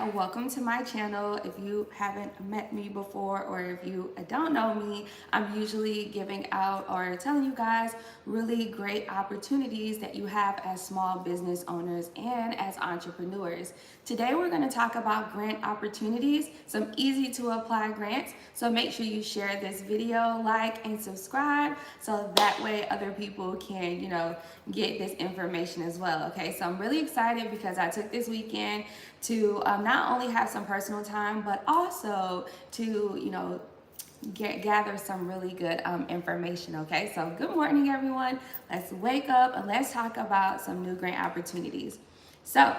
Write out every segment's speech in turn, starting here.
and welcome to my channel. If you haven't met me before or if you don't know me, I'm usually giving out or telling you guys really great opportunities that you have as small business owners and as entrepreneurs. Today we're going to talk about grant opportunities, some easy to apply grants. So make sure you share this video, like and subscribe so that way other people can, get this information as well. Okay, so I'm really excited because I took this weekend to not only have some personal time, but also to, gather some really good information. Okay, so good morning, everyone. Let's wake up and let's talk about some new grant opportunities. So,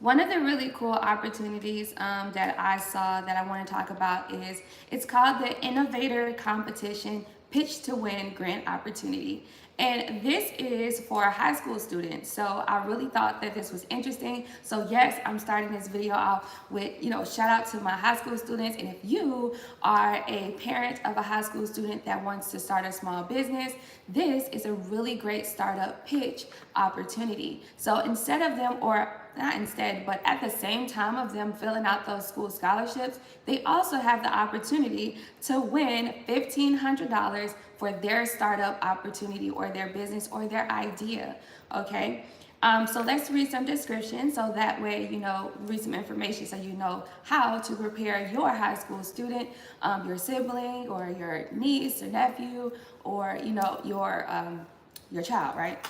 one of the really cool opportunities that I saw that I want to talk about is it's called the Innovator Competition Pitch to Win Grant Opportunity. And this is for high school students. So I really thought that this was interesting. So yes, I'm starting this video off with, shout out to my high school students. And if you are a parent of a high school student that wants to start a small business, this is a really great startup pitch opportunity. So instead of them, or not instead, but at the same time of them filling out those school scholarships, they also have the opportunity to win $1,500 for their startup opportunity or their business or their idea, okay? So let's read some descriptions so that way, read some information so you know how to prepare your high school student, your sibling or your niece or nephew or, your child, right?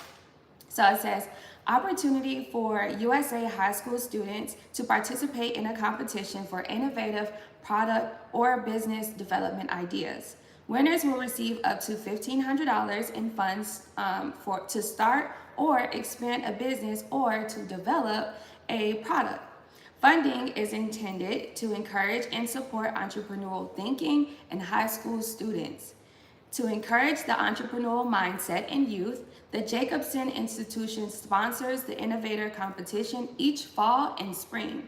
So it says, opportunity for USA high school students to participate in a competition for innovative product or business development ideas. Winners will receive up to $1,500 in funds to start or expand a business or to develop a product. Funding is intended to encourage and support entrepreneurial thinking in high school students. To encourage the entrepreneurial mindset in youth, the Jacobson Institution sponsors the Innovator competition each fall and spring.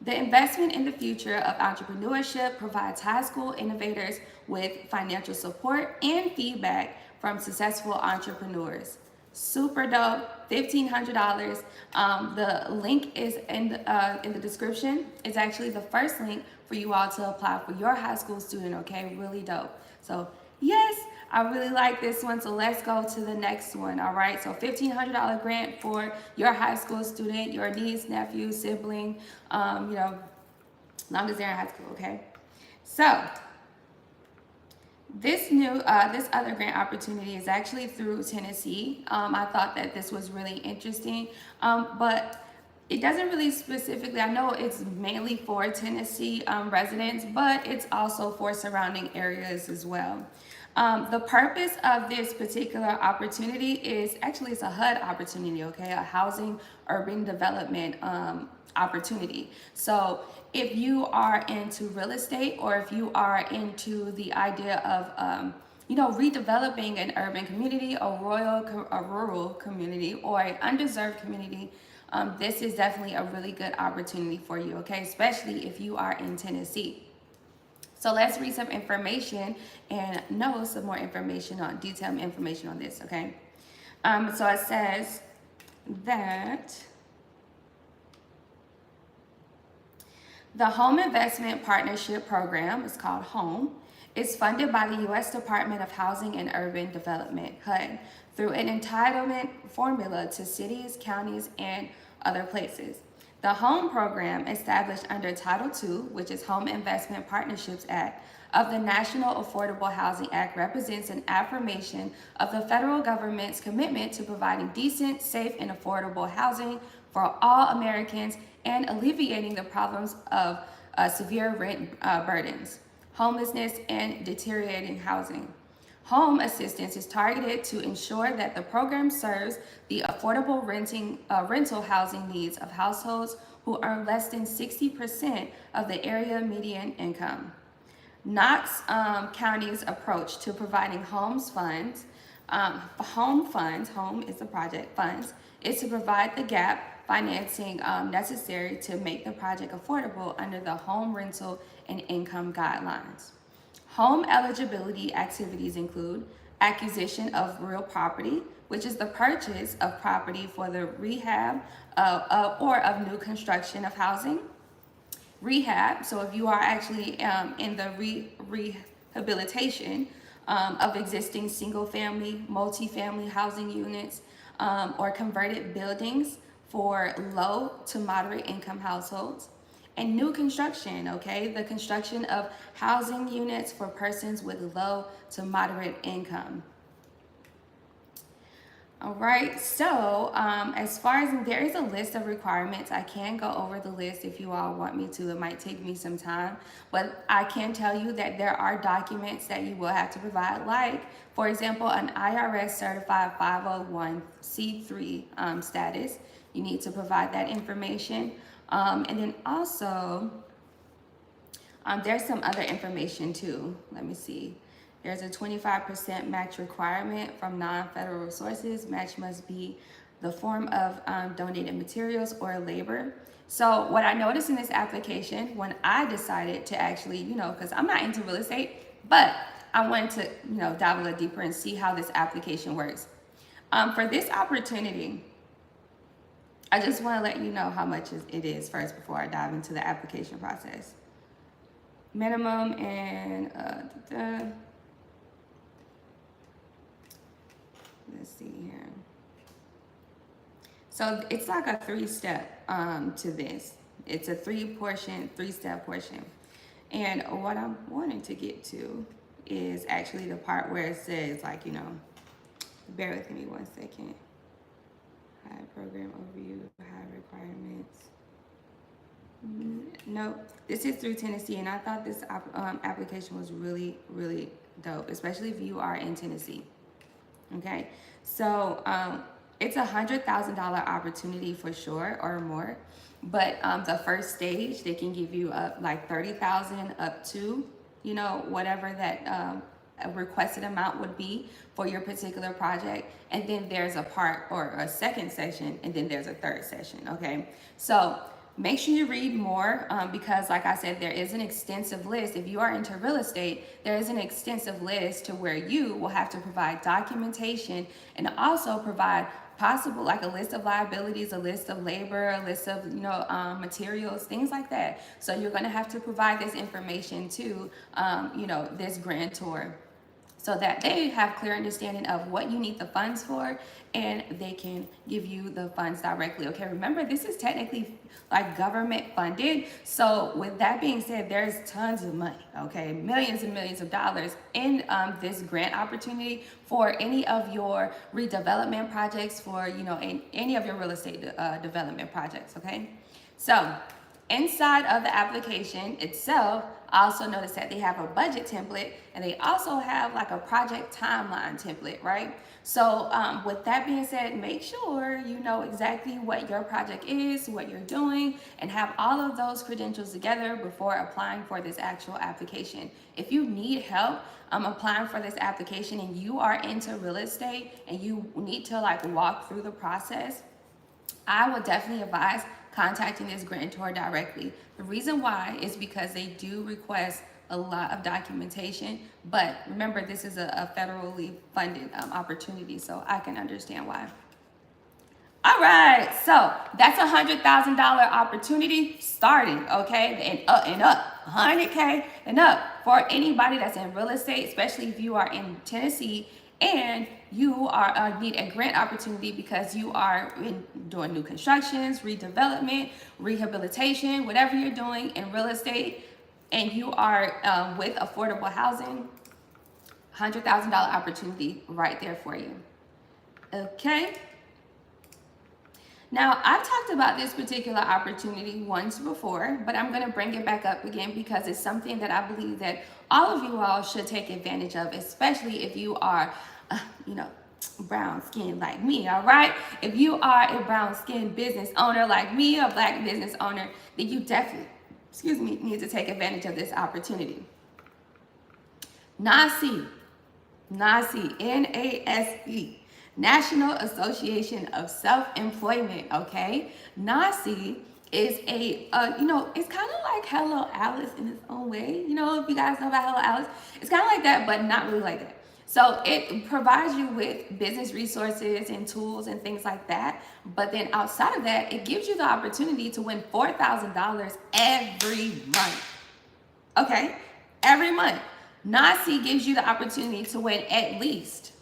The investment in the future of entrepreneurship provides high school innovators with financial support and feedback from successful entrepreneurs. Super dope, $1,500. The link is in the description. It's actually the first link for you all to apply for your high school student, okay? Really dope. So yes, I really like this one, so let's go to the next one, all right? So $1,500 grant for your high school student, your niece, nephew, sibling, as long as they're in high school, okay? So this other grant opportunity is actually through Tennessee. I thought that this was really interesting, but it doesn't really specifically, I know it's mainly for Tennessee residents, but it's also for surrounding areas as well. The purpose of this particular opportunity is actually it's a HUD opportunity, okay, a housing urban development opportunity. So if you are into real estate or if you are into the idea of redeveloping an urban community, a rural community, or an undeserved community, this is definitely a really good opportunity for you, okay, especially if you are in Tennessee. So let's read some information and know some more information on detailed information on this, okay? So it says that the Home Investment Partnership Program, is called HOME, is funded by the U.S. Department of Housing and Urban Development, HUD, through an entitlement formula to cities, counties, and other places. The HOME program, established under Title II, which is Home Investment Partnerships Act, of the National Affordable Housing Act, represents an affirmation of the federal government's commitment to providing decent, safe, and affordable housing for all Americans and alleviating the problems of severe rent burdens, homelessness, and deteriorating housing. Home assistance is targeted to ensure that the program serves the affordable rental housing needs of households who earn less than 60% of the area median income. Knox County's approach to providing home is the project funds, is to provide the gap financing necessary to make the project affordable under the home rental and income guidelines. Home eligibility activities include acquisition of real property, which is the purchase of property for the rehab or of new construction of housing. Rehab, so if you are actually in the rehabilitation of existing single family, multi-family housing units or converted buildings for low to moderate income households. And new construction, okay, the construction of housing units for persons with low to moderate income. All right, so as far as there is a list of requirements, I can go over the list if you all want me to. It might take me some time, but I can tell you that there are documents that you will have to provide, like, for example, an IRS certified 501c3 status. You need to provide that information. And then also, there's some other information too. Let me see. There's a 25% match requirement from non-federal sources. Match must be the form of donated materials or labor. So what I noticed in this application when I decided to actually, because I'm not into real estate, but I wanted to, dive a little deeper and see how this application works. For this opportunity, I just want to let you know how much it is first before I dive into the application process. Minimum and let's see here. So it's like a three-step to this. It's a three-step portion. And what I'm wanting to get to is actually the part where it says, like, bear with me 1 second. High program overview, high requirements. Nope, this is through Tennessee, and I thought this application was really, really dope, especially if you are in Tennessee. Okay, so it's $100,000 opportunity for sure or more, but the first stage they can give you up like $30,000 up to whatever that a requested amount would be for your particular project, and then there's a part or a second session, and then there's a third session. Okay, so make sure you read more because, like I said, there is an extensive list. If you are into real estate, there is an extensive list to where you will have to provide documentation and also provide possible, like, a list of liabilities, a list of labor, a list of materials, things like that. So you're going to have to provide this information to this grantor, so that they have clear understanding of what you need the funds for, and they can give you the funds directly. Okay, remember, this is technically like government funded. So with that being said, there's tons of money, okay, millions and millions of dollars in this grant opportunity for any of your redevelopment projects, for in any of your real estate development projects. Okay, so inside of the application itself, I also noticed that they have a budget template, and they also have like a project timeline template, right? So with that being said, make sure you know exactly what your project is, what you're doing, and have all of those credentials together before applying for this actual application. If you need help applying for this application and you are into real estate and you need to like walk through the process, I would definitely advise contacting this grantor directly. The reason why is because they do request a lot of documentation, but remember, this is a federally funded opportunity, so I can understand why. All right, so that's $100,000 opportunity starting, okay, and up, 100K and up for anybody that's in real estate, especially if you are in Tennessee and you are need a grant opportunity because you are doing new constructions, redevelopment, rehabilitation, whatever you're doing in real estate, and you are with affordable housing. $100,000 opportunity right there for you. Okay. Now, I've talked about this particular opportunity once before, but I'm going to bring it back up again because it's something that I believe that all of you all should take advantage of, especially if you are, brown skin like me, all right? If you are a brown skin business owner like me, a black business owner, then you definitely, need to take advantage of this opportunity. NASE, NASE, National Association of Self-Employment, okay? NASE is it's kind of like Hello Alice in its own way. If you guys know about Hello Alice, it's kind of like that, but not really like that. So it provides you with business resources and tools and things like that. But then outside of that, it gives you the opportunity to win $4,000 every month. Okay? Every month. NASE gives you the opportunity to win at least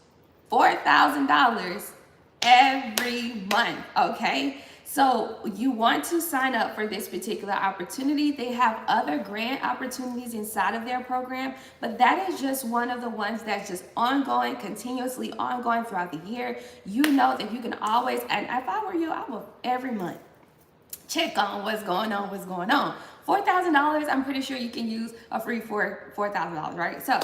$4,000 every month. Okay? So you want to sign up for this particular opportunity. They have other grant opportunities inside of their program, but that is just one of the ones that's just ongoing, continuously ongoing throughout the year. You know that you can always, and if I were you, I would every month check on what's going on, $4,000, I'm pretty sure you can use a free $4,000, right? So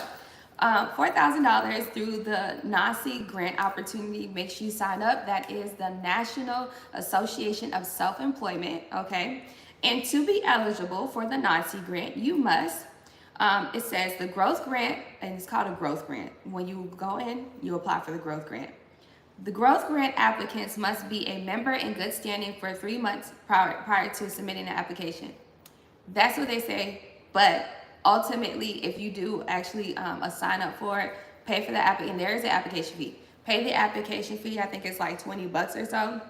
$4,000 through the NASE grant opportunity makes you sign up. That is the National Association of Self-Employment, okay? And to be eligible for the NASE grant, you must, it says the growth grant, and it's called a growth grant. When you go in, you apply for the growth grant. The growth grant applicants must be a member in good standing for 3 months prior to submitting an application. That's what they say, but ultimately, if you do actually sign up for it, pay for the application. There is an application fee. Pay the application fee. I think it's like $20 or so,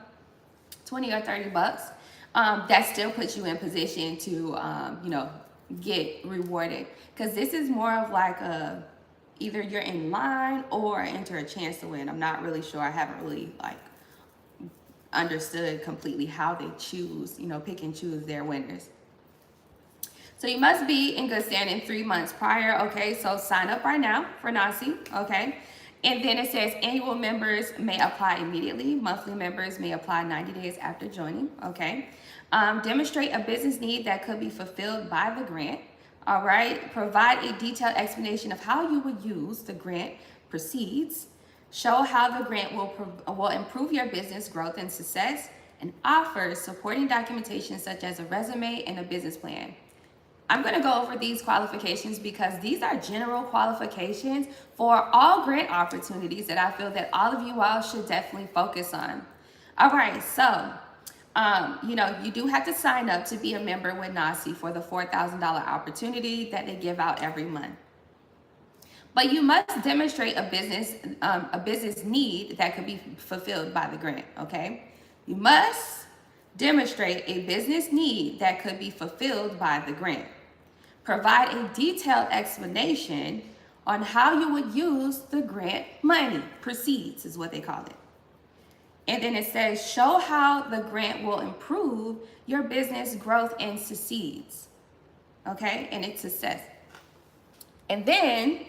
20 or $30. That still puts you in position to, get rewarded. Because this is more of like a, either you're in line or enter a chance to win. I'm not really sure. I haven't really understood completely how they choose, pick and choose their winners. So you must be in good standing 3 months prior, okay? So sign up right now for NASE, okay? And then it says annual members may apply immediately. Monthly members may apply 90 days after joining, okay? Demonstrate a business need that could be fulfilled by the grant, all right? Provide a detailed explanation of how you would use the grant proceeds. Show how the grant will improve your business growth and success, and offer supporting documentation such as a resume and a business plan. I'm going to go over these qualifications because these are general qualifications for all grant opportunities that I feel that all of you all should definitely focus on. All right, so, you do have to sign up to be a member with NASE for the $4,000 opportunity that they give out every month. But you must demonstrate a business need that could be fulfilled by the grant, okay? You must demonstrate a business need that could be fulfilled by the grant. Provide a detailed explanation on how you would use the grant money. Proceeds is what they call it. And then it says, show how the grant will improve your business growth and succeeds. Okay, and it's success. And then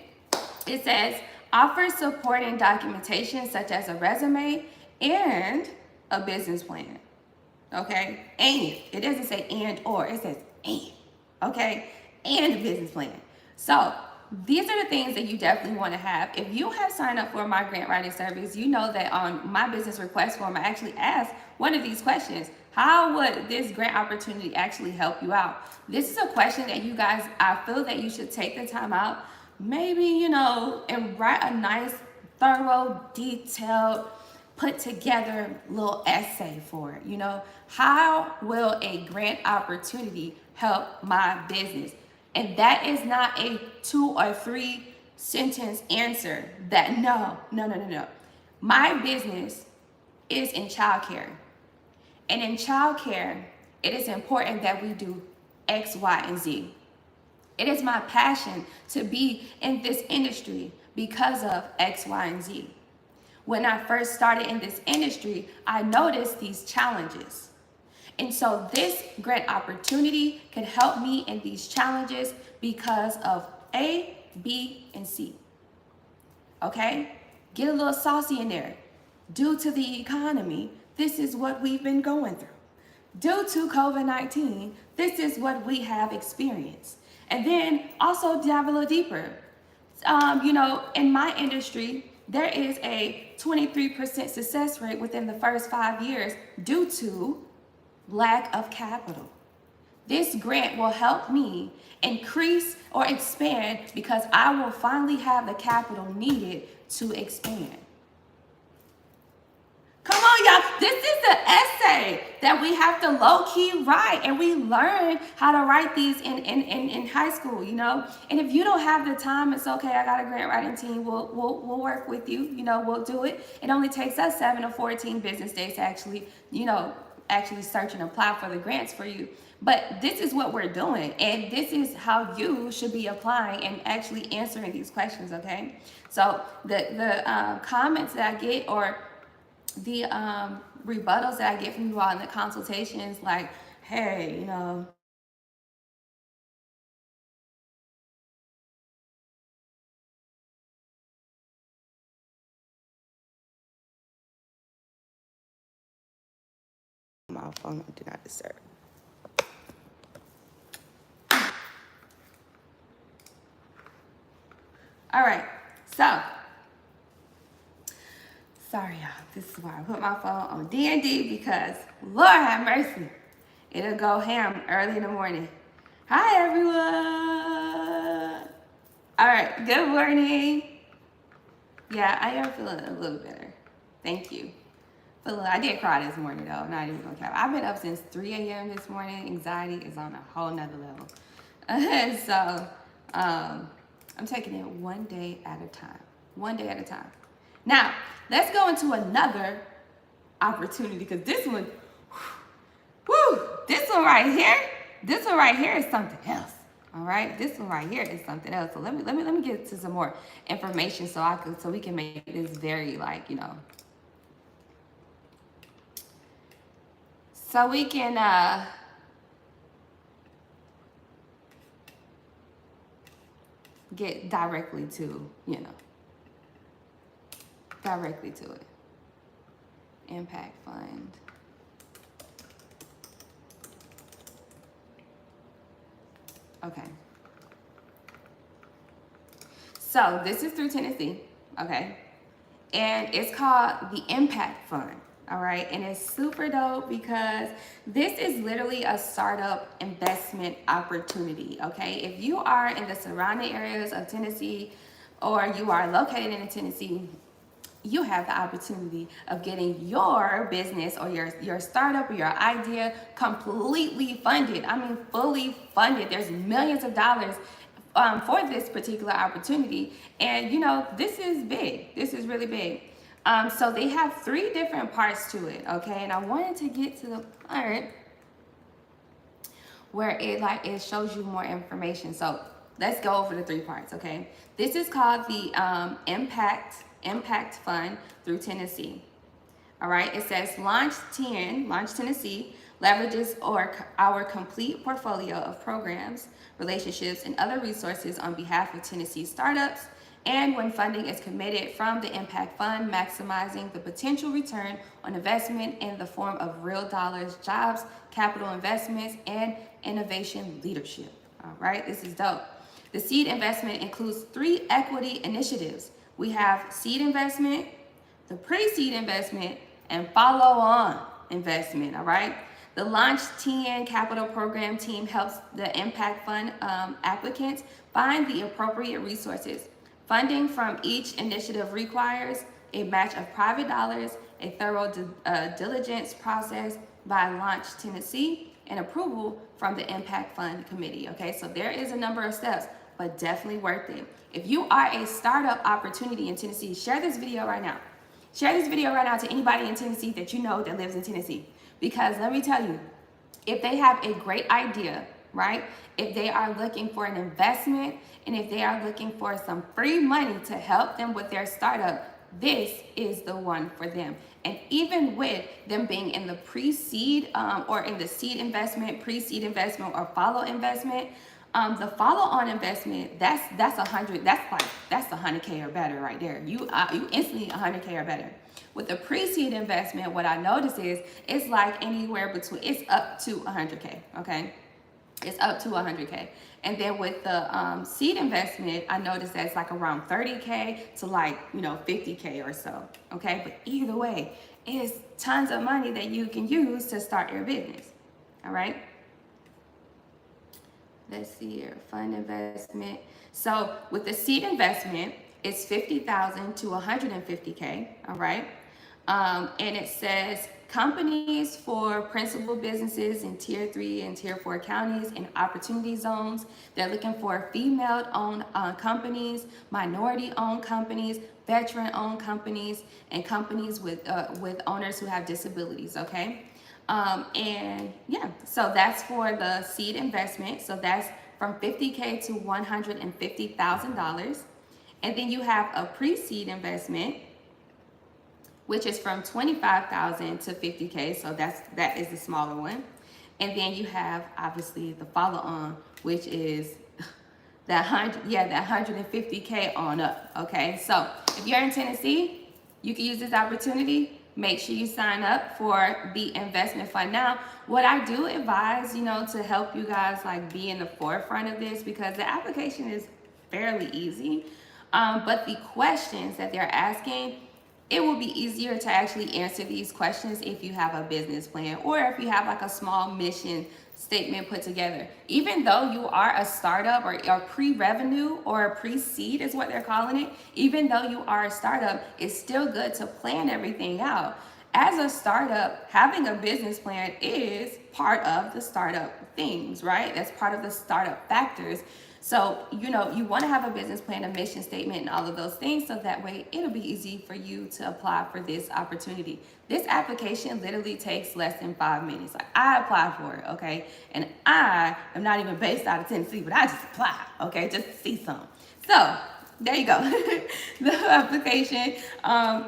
it says, offer supporting documentation such as a resume and a business plan. Okay, and it doesn't say and or, it says and. Okay, and a business plan. So these are the things that you definitely want to have. If you have signed up for my grant writing service, you know that on my business request form, I actually asked one of these questions. How would this grant opportunity actually help you out? This is a question that you guys, I feel that you should take the time out, maybe, and write a nice, thorough, detailed, put together little essay for it. How will a grant opportunity help my business? And that is not a 2 or 3 sentence answer. That no. My business is in childcare. And in childcare, it is important that we do X, Y, and Z. It is my passion to be in this industry because of X, Y, and Z. When I first started in this industry, I noticed these challenges. And so this grant opportunity can help me in these challenges because of A, B, and C. Okay? Get a little saucy in there. Due to the economy, this is what we've been going through. Due to COVID-19, this is what we have experienced. And then also dive a little deeper. In my industry, there is a 23% success rate within the first 5 years due to lack of capital. This grant will help me increase or expand because I will finally have the capital needed to expand. Come on, y'all. This is the essay essay that we have to low-key write, and we learn how to write these in high school, you know. And if you don't have the time, it's okay. I got a grant writing team. We'll work with you, you know. We'll do it. It only takes us 7 to 14 business days to actually, you know, actually search and apply for the grants for you. But this is what we're doing, and this is how you should be applying and actually answering these questions, okay? So the comments that I get, or the rebuttals that I get from you all in the consultations, like, hey, you know, my phone do not disturb. All right, so sorry y'all, this is why I put my phone on D&D, because Lord have mercy, it'll go ham early in the morning. Hi everyone. All right, good morning. Yeah, I am feeling a little better. Thank you. I did cry this morning though, not even gonna cap. I've been up since 3 a.m. this morning. Anxiety is on a whole nother level. So I'm taking it one day at a time. One day at a time. Now, let's go into another opportunity, because this one, this one right here is something else. All right, this one right here is something else. So let me get to some more information so we can make this very, like, you know, so we can get directly to, you know, directly to it. Impact fund. Okay. So this is through Tennessee, okay? And it's called the Impact Fund, all right? And it's super dope because this is literally a startup investment opportunity, okay? If you are in the surrounding areas of Tennessee, or you are located in Tennessee, you have the opportunity of getting your business or your startup or your idea completely funded. I mean, fully funded. There's millions of dollars for this particular opportunity. And, you know, this is big. This is really big. So they have 3 different parts to it, okay? And I wanted to get to the part where it shows you more information. So let's go over the 3 parts, okay? This is called the Impact Fund through Tennessee. All right, it says Launch Tennessee leverages our complete portfolio of programs, relationships, and other resources on behalf of Tennessee startups. And when funding is committed from the Impact Fund, maximizing the potential return on investment in the form of real dollars, jobs, capital investments, and innovation leadership. All right, this is dope. The seed investment includes 3 equity initiatives. We have seed investment, the pre-seed investment, and follow-on investment, all right? The Launch 10 Capital Program team helps the Impact Fund applicants find the appropriate resources. Funding from each initiative requires a match of private dollars, a thorough diligence process by Launch Tennessee, and approval from the Impact Fund Committee, okay? So there is a number of steps, but definitely worth it. If you are a startup opportunity in Tennessee, share this video right now. Share this video right now to anybody in Tennessee that you know that lives in Tennessee. Because let me tell you, if they have a great idea, right? If they are looking for an investment, and if they are looking for some free money to help them with their startup, this is the one for them. And even with them being in the pre-seed or in the seed investment, pre-seed investment, or follow investment, the follow-on investment, that's 100K or better right there. You instantly 100K or better. With the pre-seed investment, what I notice is it's like anywhere between, it's up to 100K, okay? It's up to 100K. And then with the seed investment, I noticed that's like around 30K to like, you know, 50K or so, okay? But either way, it's tons of money that you can use to start your business, all right? Let's see here, fund investment. So with the seed investment, it's 50,000 to 150K, all right? And it says companies for principal businesses in tier 3 and tier 4 counties and opportunity zones. They're looking for female-owned companies, minority-owned companies, veteran-owned companies, and companies with owners who have disabilities, okay? And yeah, so that's for the seed investment. So that's from $50K to $150,000. And then you have a pre-seed investment, which is from $25,000 to $50K. So that is the smaller one. And then you have obviously the follow-on, which is that $150K on up. Okay, so if you're in Tennessee, you can use this opportunity. Make sure you sign up for the investment fund. Now, what I do advise, to help you guys like be in the forefront of this, because the application is fairly easy, but the questions that they're asking, it will be easier to actually answer these questions if you have a business plan or if you have like a small mission statement put together. Even though you are a startup or pre-revenue or a pre-seed is what they're calling it, even though you are a startup, it's still good to plan everything out. As a startup, having a business plan is part of the startup things, right? That's part of the startup factors. So, you want to have a business plan, a mission statement, and all of those things, so that way it'll be easy for you to apply for this opportunity. This application literally takes less than 5 minutes. Like, I applied for it, okay? And I am not even based out of Tennessee, but I just applied, okay? Just to see something. So, there you go. The application,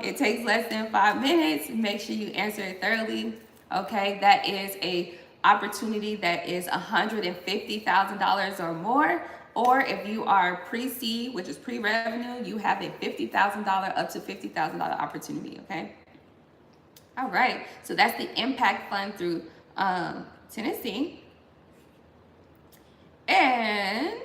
it takes less than 5 minutes. Make sure you answer it thoroughly, okay? That is a opportunity that is $150,000 or more. Or if you are pre-seed, which is pre-revenue, you have a $50,000 up to $50,000 opportunity, okay? All right, so that's the impact fund through Tennessee. And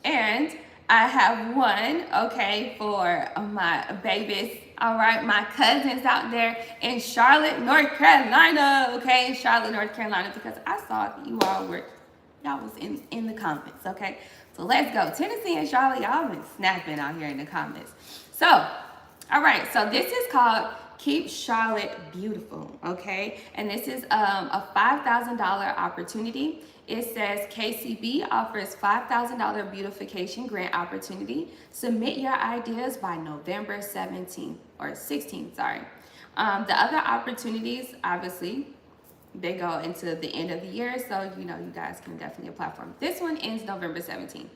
and I have one, okay, for my babies, all right, my cousins out there in Charlotte, North Carolina, okay, Charlotte, North Carolina, because I saw that y'all was in the comments, okay? So let's go. Tennessee and Charlotte, y'all been snapping out here in the comments. So, all right, so this is called Keep Charlotte Beautiful, okay? And this is a $5,000 opportunity. It says KCB offers $5,000 beautification grant opportunity. Submit your ideas by November 17th or 16th, sorry. The other opportunities, obviously, they go into the end of the year, so you guys can definitely apply for them. This one ends November 17th.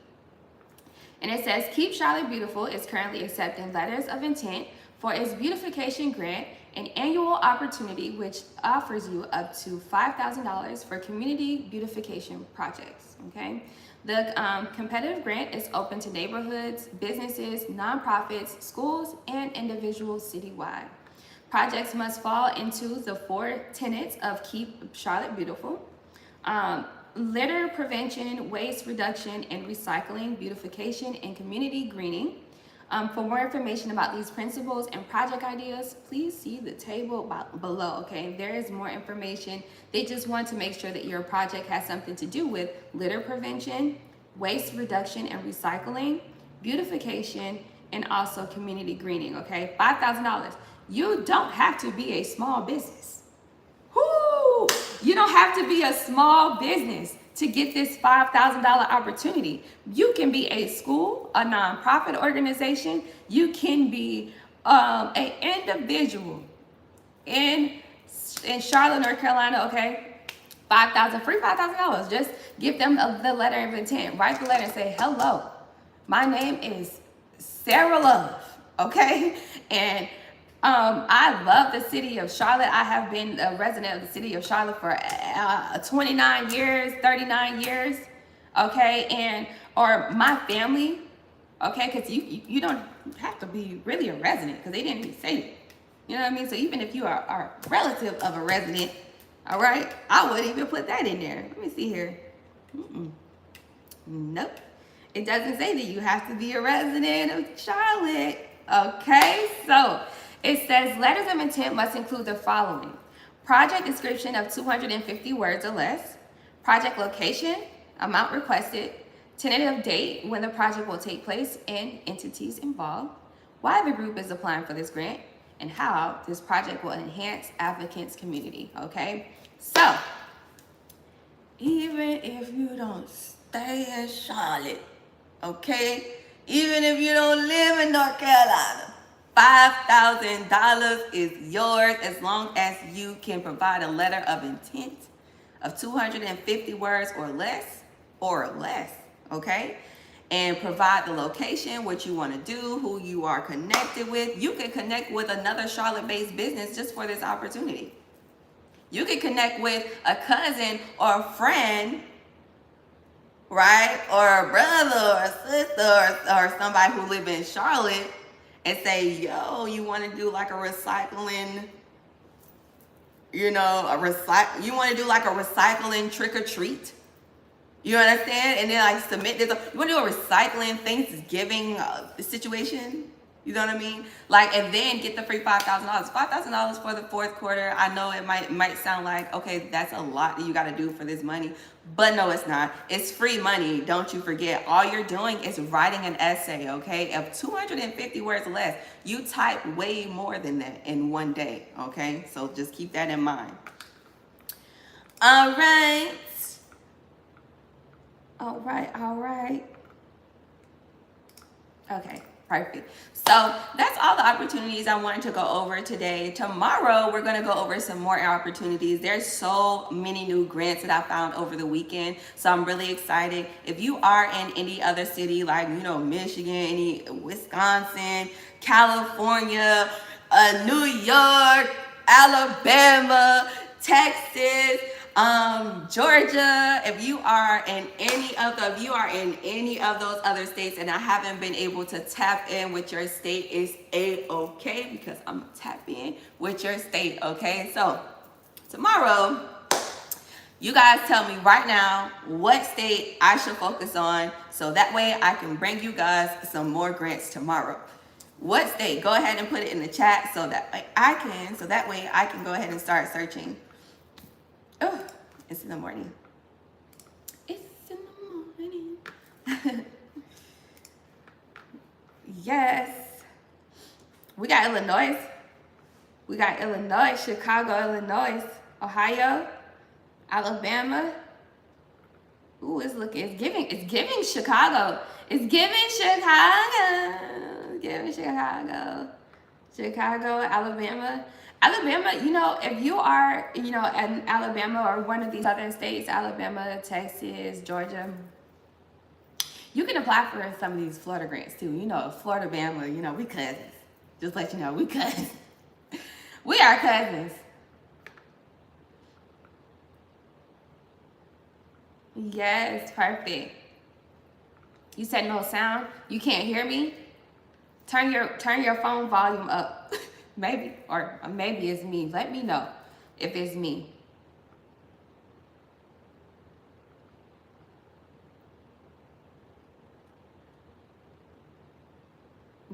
And it says Keep Charlotte Beautiful is currently accepting letters of intent for its beautification grant, an annual opportunity which offers you up to $5,000 for community beautification projects, okay? The competitive grant is open to neighborhoods, businesses, nonprofits, schools, and individuals citywide. Projects must fall into the 4 tenets of Keep Charlotte Beautiful. Litter prevention, waste reduction and recycling, beautification, and community greening. For more information about these principles and project ideas, please see the table below, okay? There is more information. They just want to make sure that your project has something to do with litter prevention, waste reduction and recycling, beautification, and also community greening, okay? $5,000. You don't have to be a small business. Whoo! You don't have to be a small business to get this $5,000 opportunity. You can be a school, a nonprofit organization. You can be an individual in Charlotte, North Carolina, okay? Free $5,000. Just give them the letter of intent. Write the letter and say, hello, my name is Sarah Love, okay? And I love the city of Charlotte. I have been a resident of the city of Charlotte for 29 years, 39 years, okay? Or my family, okay? Because you don't have to be really a resident because they didn't even say it. You know what I mean? So even if you are a relative of a resident, all right, I wouldn't even put that in there. Let me see here. Nope. It doesn't say that you have to be a resident of Charlotte, okay? So it says letters of intent must include the following: project description of 250 words or less, project location, amount requested, tentative date when the project will take place and entities involved, why the group is applying for this grant, and how this project will enhance applicants' community, okay? So, even if you don't stay in Charlotte, okay? Even if you don't live in North Carolina, $5,000 is yours as long as you can provide a letter of intent of 250 words or less, okay? And provide the location, what you want to do, who you are connected with. You can connect with another Charlotte-based business just for this opportunity. You can connect with a cousin or a friend, right? Or a brother or a sister or somebody who live in Charlotte and say, yo, you want to do like a recycling, you want to do like a recycling trick or treat? You understand? And then like submit this. You want to do a recycling Thanksgiving situation? You know what I mean? Like, and then get the free $5,000. $5,000 for the fourth quarter. I know it might sound like, okay, that's a lot that you got to do for this money. But no, it's not. It's free money. Don't you forget. All you're doing is writing an essay, okay, of 250 words or less. You type way more than that in one day, okay? So just keep that in mind. All right. All right. Okay, perfect. So that's all the opportunities I wanted to go over today. Tomorrow, we're going to go over some more opportunities. There's so many new grants that I found over the weekend. So I'm really excited. If you are in any other city, like, Michigan, any Wisconsin, California, New York, Alabama, Texas, Georgia, if you are in any of those other states and I haven't been able to tap in with your state, it's A-okay, because I'm gonna tap in with your state, okay? So tomorrow, you guys tell me right now what state I should focus on, so that way I can bring you guys some more grants tomorrow. What state? Go ahead and put it in the chat so that way I can go ahead and start searching. Oh, it's in the morning. It's in the morning. Yes. We got Illinois. Chicago, Illinois, Ohio, Alabama. Ooh, it's giving Chicago. Chicago, Alabama. If you are, in Alabama or one of these southern states, Alabama, Texas, Georgia, you can apply for some of these Florida grants too. Florida, Bama, we cousins. Just let you know, we cousins. We are cousins. Yes, perfect. You said no sound? You can't hear me? Turn your phone volume up. Maybe it's me. Let me know if it's me.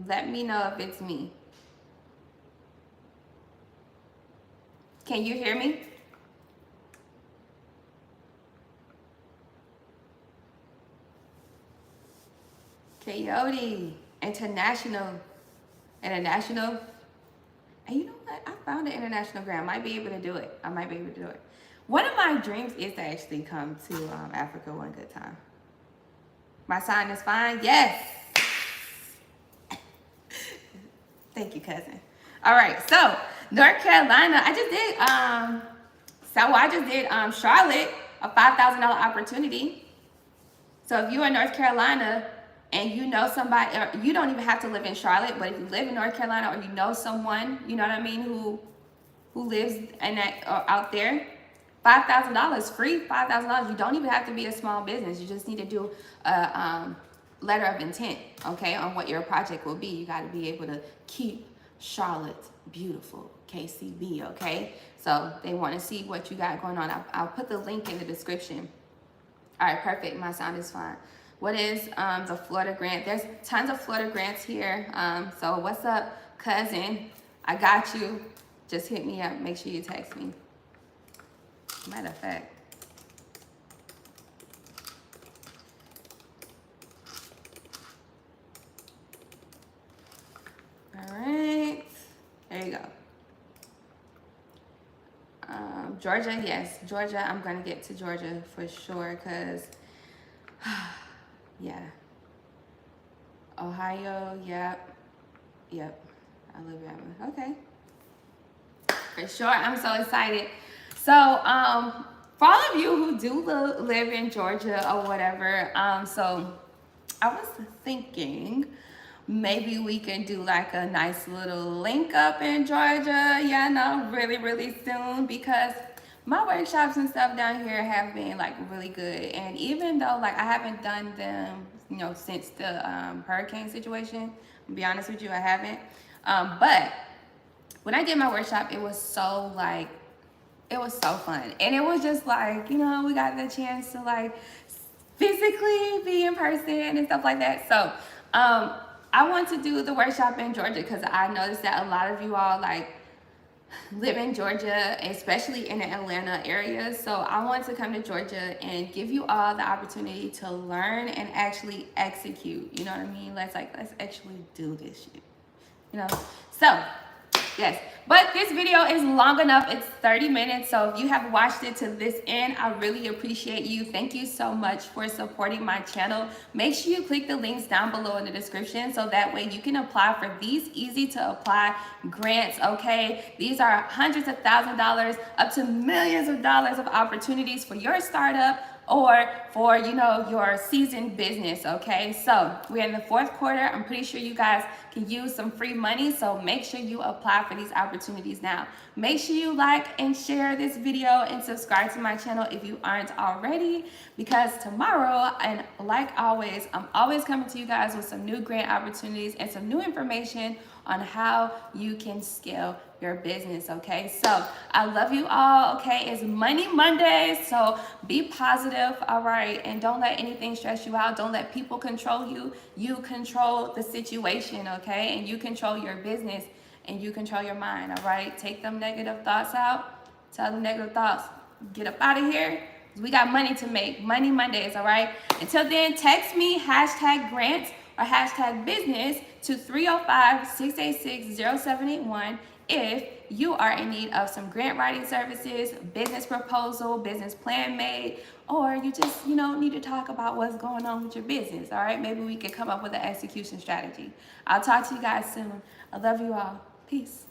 Let me know if it's me. Can you hear me? Coyote, international. And you know what? I found an international grant. I might be able to do it. One of my dreams is to actually come to Africa one good time. My sign is fine. Yes. Thank you, cousin. All right. So North Carolina, I just did Charlotte, a $5,000 opportunity. So if you're in North Carolina and you know somebody, or you don't even have to live in Charlotte, but if you live in North Carolina or you know someone, you know what I mean, who lives in that out there, $5,000 free, $5,000. You don't even have to be a small business. You just need to do a letter of intent, okay, on what your project will be. You got to be able to keep Charlotte beautiful, KCB, okay? So they want to see what you got going on. I'll put the link in the description. All right, perfect. My sound is fine. What is the Florida grant? There's tons of Florida grants here. So what's up, cousin? I got you. Just hit me up. Make sure you text me. Matter of fact. All right, there you go. Georgia, yes, Georgia. I'm gonna get to Georgia for sure, cause yeah. Ohio, yep, yep. Alabama, okay. For sure, I'm so excited. So, for all of you who do live in Georgia or whatever, so I was thinking maybe we can do like a nice little link up in Georgia, yeah, no, really, really soon, because my workshops and stuff down here have been like really good. And even though like I haven't done them, since the hurricane situation, to be honest with you, I haven't. But when I did my workshop, it was so fun. And it was just like, we got the chance to like physically be in person and stuff like that. So I want to do the workshop in Georgia because I noticed that a lot of you all like live in Georgia, especially in the Atlanta area. So I want to come to Georgia and give you all the opportunity to learn and actually execute. You know what I mean? Let's actually do this shit. So yes, but this video is long enough. It's 30 minutes. So if you have watched it to this end, I really appreciate you. Thank you so much for supporting my channel. Make sure you click the links down below in the description so that way you can apply for these easy to apply grants, okay? These are hundreds of thousands of dollars up to millions of dollars of opportunities for your startup or for your seasoned business. Okay, so we're in the fourth quarter. I'm pretty sure you guys can use some free money, so make sure you apply for these opportunities now. Make sure you like and share this video and subscribe to my channel if you aren't already, because tomorrow, and like always, I'm always coming to you guys with some new grant opportunities and some new information on how you can scale your business. Okay, so I love you all. Okay, it's Money Monday, so be positive. All right, and don't let anything stress you out. Don't let people control you. You control the situation. Okay, and you control your business and you control your mind. All right, take them negative thoughts out. Tell them negative thoughts, get up out of here. We got money to make. Money Mondays. All right, until then, text me #grants or #business to 305-686-0781 if you are in need of some grant writing services, business proposal, business plan made, or you just, need to talk about what's going on with your business. All right, maybe we could come up with an execution strategy. I'll talk to you guys soon. I love you all. Peace.